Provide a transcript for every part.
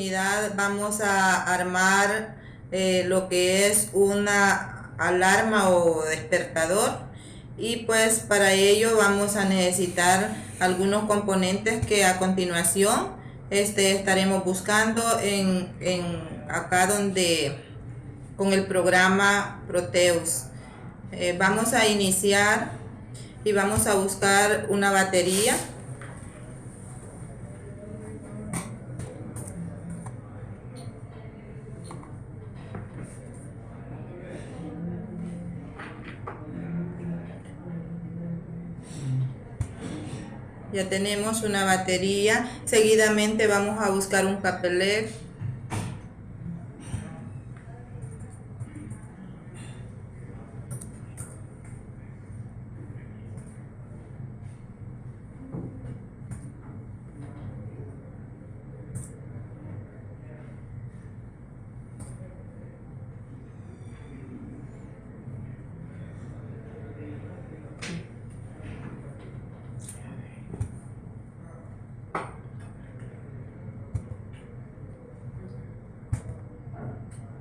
oportunidad vamos a armar lo que es una alarma o despertador, y pues para ello vamos a necesitar algunos componentes que a continuación estaremos buscando en acá donde con el programa Proteus. Vamos a iniciar y vamos a buscar una batería. Ya tenemos una batería. Seguidamente vamos a buscar un capelec.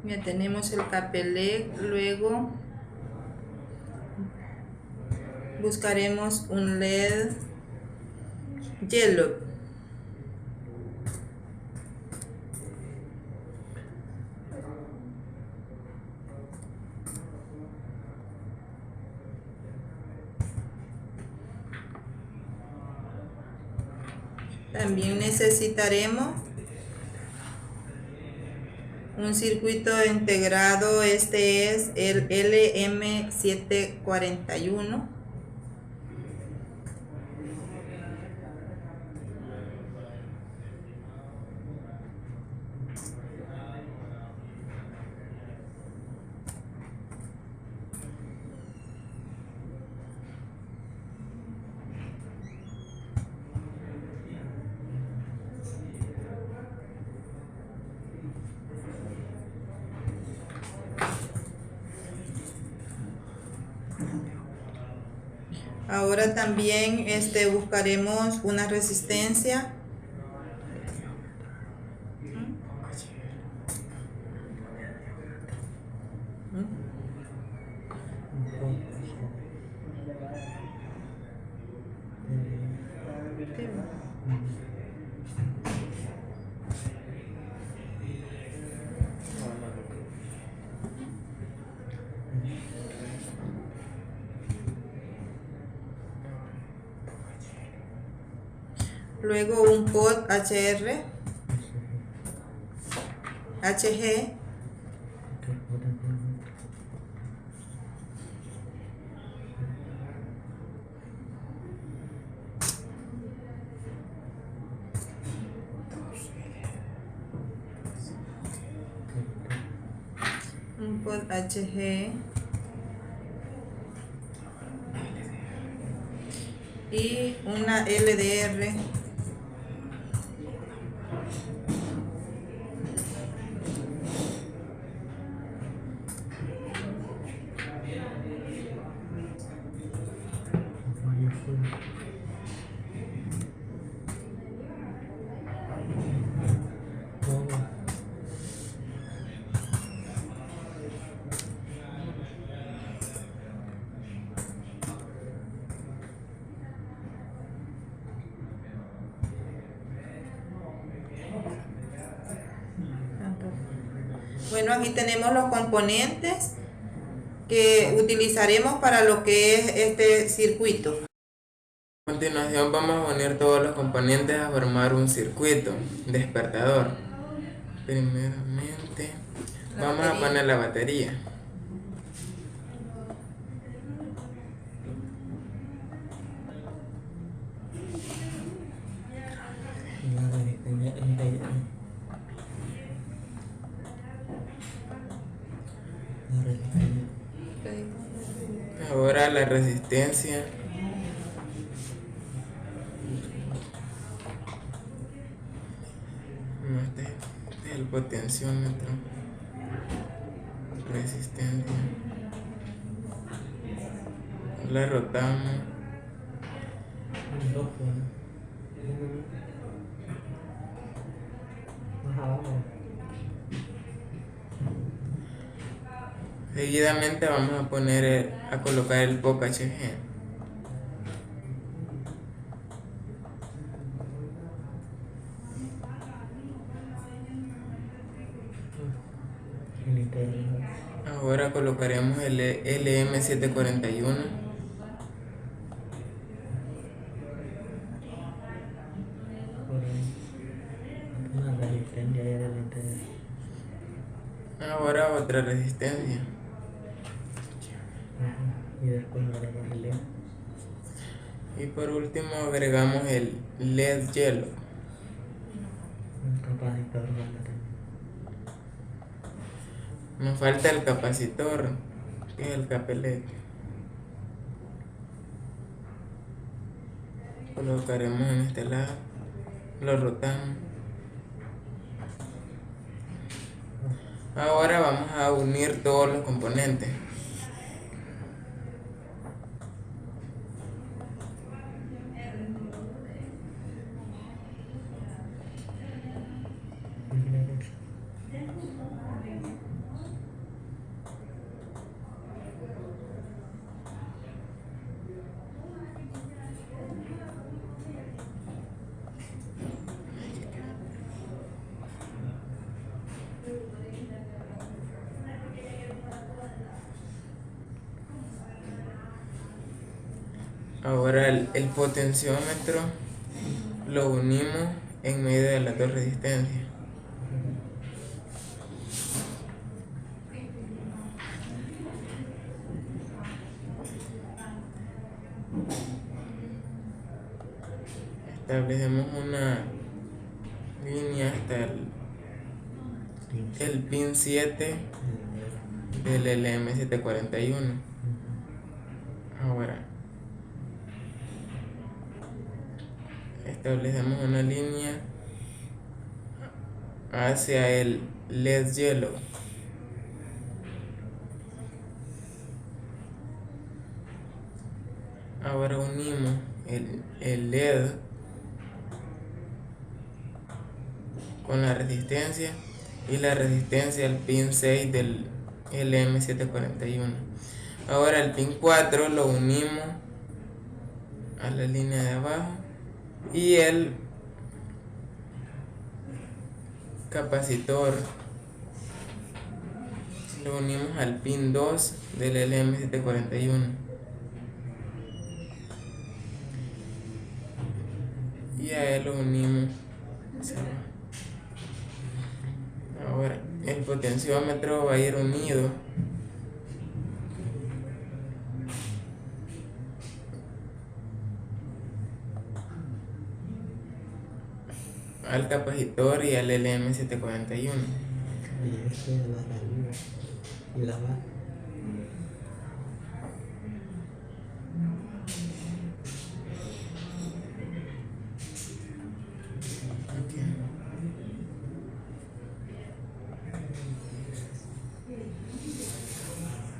Ya tenemos el capelec. Luego buscaremos un LED yellow. También necesitaremos un circuito integrado. Este es el LM741. Ahora también buscaremos una resistencia. Luego un pot HR, HG, un pot HG y una LDR. Bueno, aquí tenemos los componentes que utilizaremos para lo que es este circuito. A continuación vamos a unir todos los componentes a formar un circuito despertador. Primeramente vamos a poner la batería. Ahora la resistencia. Este es el potenciómetro. Resistencia. La rotamos. abajo. Seguidamente vamos a a colocar el POC HG. El interior. Ahora colocaremos el LM741. Por ahí. Una resistencia ahí del interior. Ahora otra resistencia. Y después agregamos el LED. Y por último agregamos el LED Yellow. Un capacitor falta también. Nos falta el capacitor, que es el capelete. Colocaremos en este lado, lo rotamos. Ahora vamos a unir todos los componentes. Ahora el potenciómetro lo unimos en medio de las dos resistencias. Establecemos una línea hasta el pin 7 del LM741. Ahora establecemos una línea hacia el LED Yellow. Ahora unimos el LED con la resistencia y la resistencia al pin 6 del LM741. Ahora el pin 4 lo unimos a la línea de abajo y el capacitor lo unimos al pin 2 del LM741 y a él lo unimos hacia abajo. Ahora el potenciómetro va a ir unido al capacitor y al LM741. Y este es la arriba. Y la va.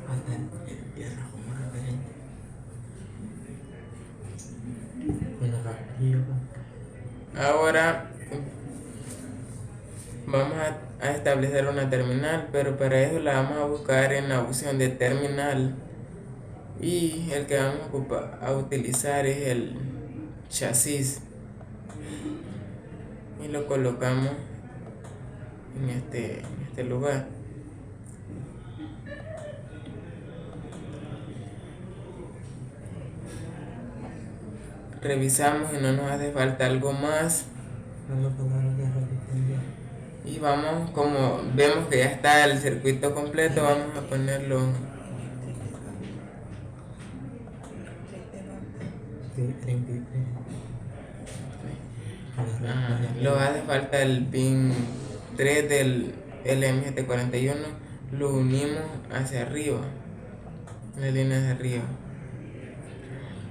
Falta el tierra como referente. Con la rastrillo. Ahora vamos a establecer una terminal, pero para eso la vamos a buscar en la opción de terminal y el que vamos a utilizar es el chasis y lo colocamos en este lugar. Revisamos y no nos hace falta algo más. Vamos a poner la resistencia. Y vamos, como vemos que ya está el circuito completo, vamos a ponerlo. Sí, 33. Lo hace falta el pin 3 del LM741, lo unimos hacia arriba, la línea hacia arriba.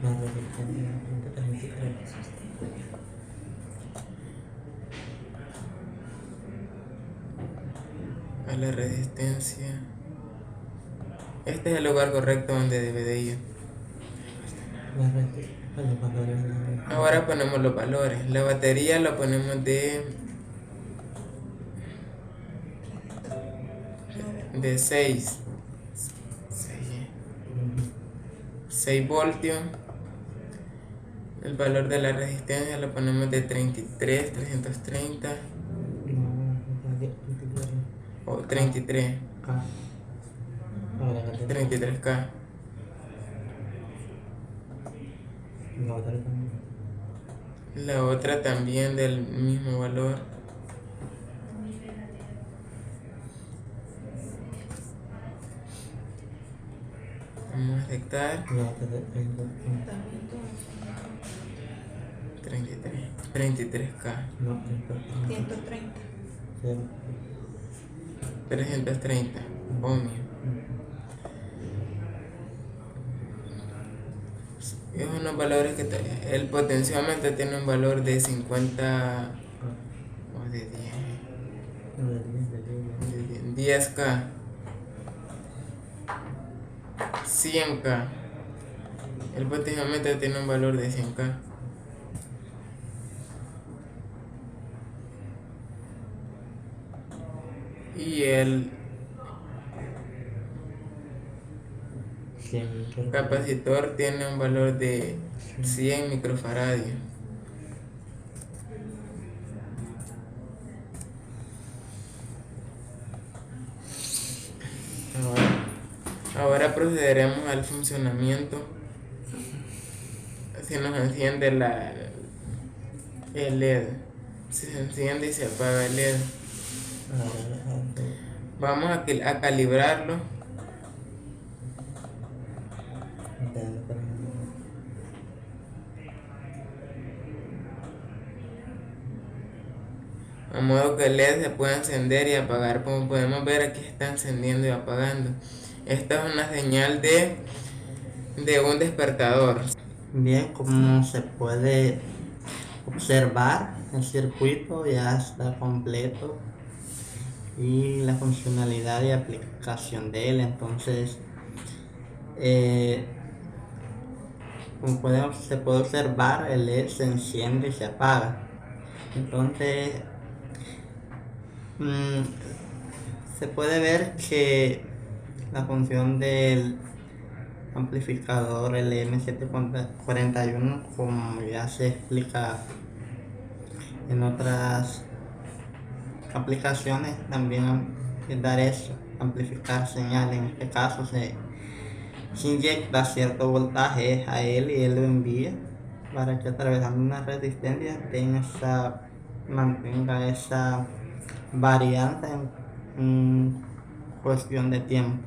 La resistencia 33. A la resistencia. Este es el lugar correcto donde debe de ir. Ahora ponemos los valores. La batería la ponemos de de 6 voltios. El valor de la resistencia lo ponemos de 33, 330 o 33, K. Agrégale 33K. la otra también. La otra también del mismo valor. Vamos a aceptar La otra de 33K. no, 130. 330 ohmios. Es unos valores que el potenciómetro tiene un valor de 50 o de 10K, 100K. El potenciómetro tiene un valor de 100K. Y el capacitor tiene un valor de 100 microfaradios. Ahora procederemos al funcionamiento. Si nos enciende el LED, si se enciende y se apaga el LED, vamos a calibrarlo. A modo que el LED se pueda encender y apagar. Como podemos ver, aquí está encendiendo y apagando. Esta es una señal de un despertador. Bien, como se puede observar, el circuito ya está completo y la funcionalidad y aplicación de él. Entonces, como se puede observar, el LED se enciende y se apaga. Entonces, se puede ver que la función del amplificador LM741, como ya se explica en otras aplicaciones, también es dar eso, amplificar señal. En este caso se inyecta cierto voltaje a él y él lo envía para que atravesando una resistencia mantenga esa variante en cuestión de tiempo.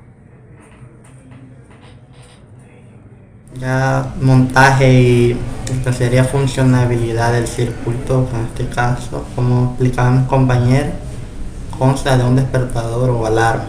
Ya montaje y esta sería funcionabilidad del circuito, en este caso, como explicaba mi compañero, consta de un despertador o alarma.